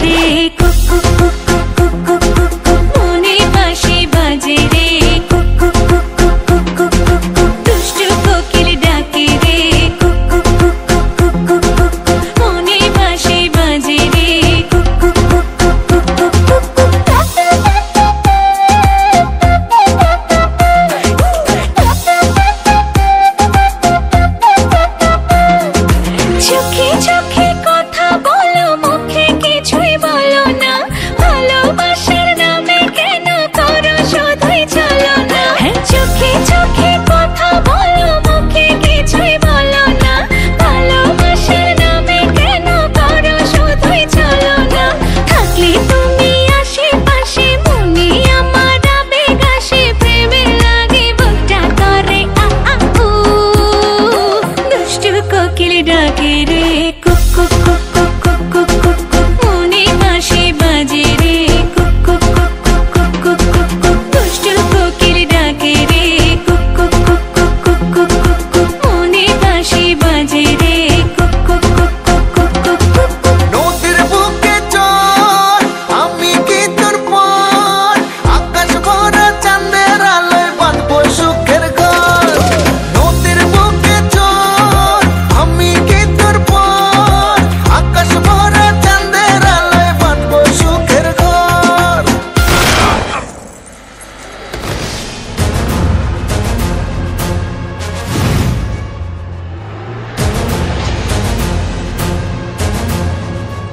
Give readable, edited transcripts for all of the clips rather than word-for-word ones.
রে cook cook cook cook cook cook cook মনে বাঁশি বাজে রে cook cook cook cook cook cook cook দুষ্টু কোকিল ডাকে রে cook cook cook cook cook cook cook মনে বাঁশি বাজে রে cook cook cook cook cook cook cook চোখে চোখে কথা বলো মুখে কিছুই বলো না ভালোবাসার নামে কেন করো শুধুই চলো না চোখে চোখে কথা বলো মুখে কিছুই বলো না ভালোবাসার নামে কেন করো শুধুই চলো না থাকলে তুমি আশেপাশে মনে আমার আবেগ আসে প্রেমে লাগে বুকটা করে আ আ উ দুষ্টু কোকিল ডাকে রে cook cook cook cook cook cook cook cook মনে বাঁশি বাজে রে cook cook cook cook cook cook cook cook দুষ্টু কোকিল ডাকে রে cook cook cook cook cook cook cook cook মনে বাঁশি বাজে রে cook cook cook cook cook cook cook cook নদীর বুকে চল আমি কি তোর পর আকাশ ভরা চাঁদের আলোয় বাঁধবো সুখের ঘর নদীর বুকে চল আমি কি তোর পর আকাশ ভরা চাঁদের আলোয় বাঁধবো সুখের ঘর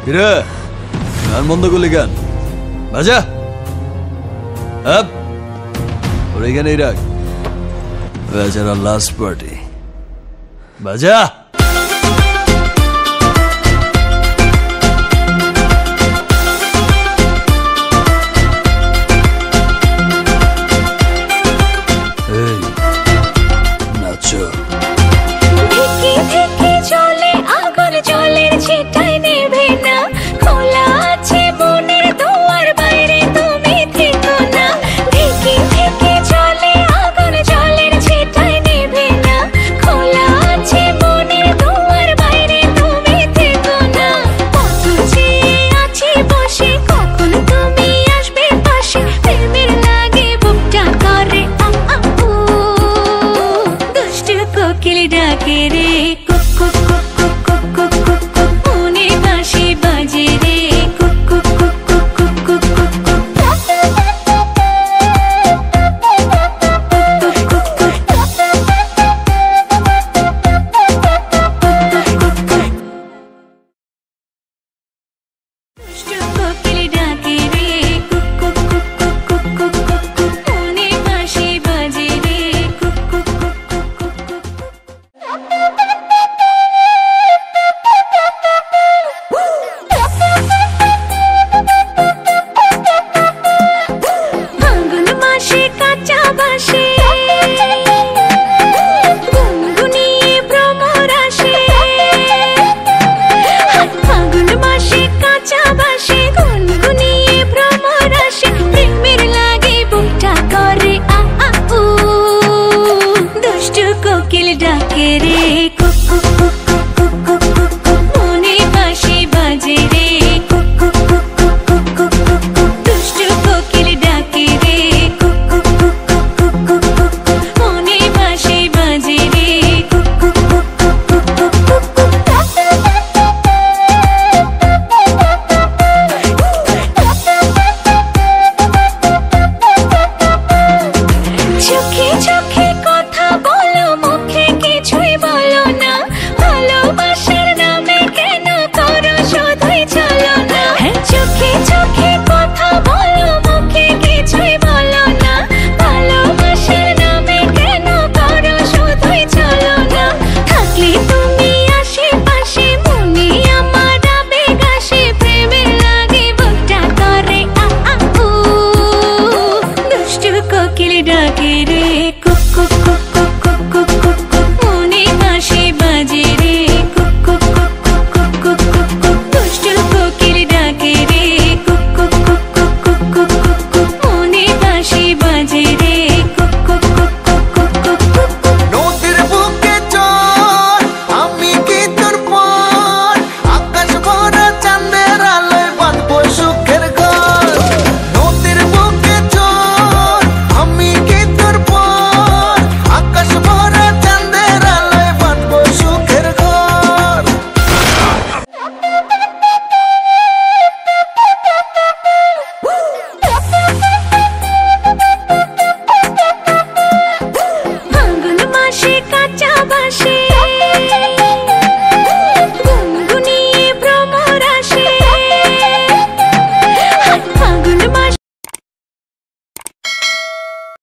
কিরে গান বন্ধ করলি গান বাজা আপ ওর এখানেই রাখ বেচারা লাস্ট পার্টি বাজা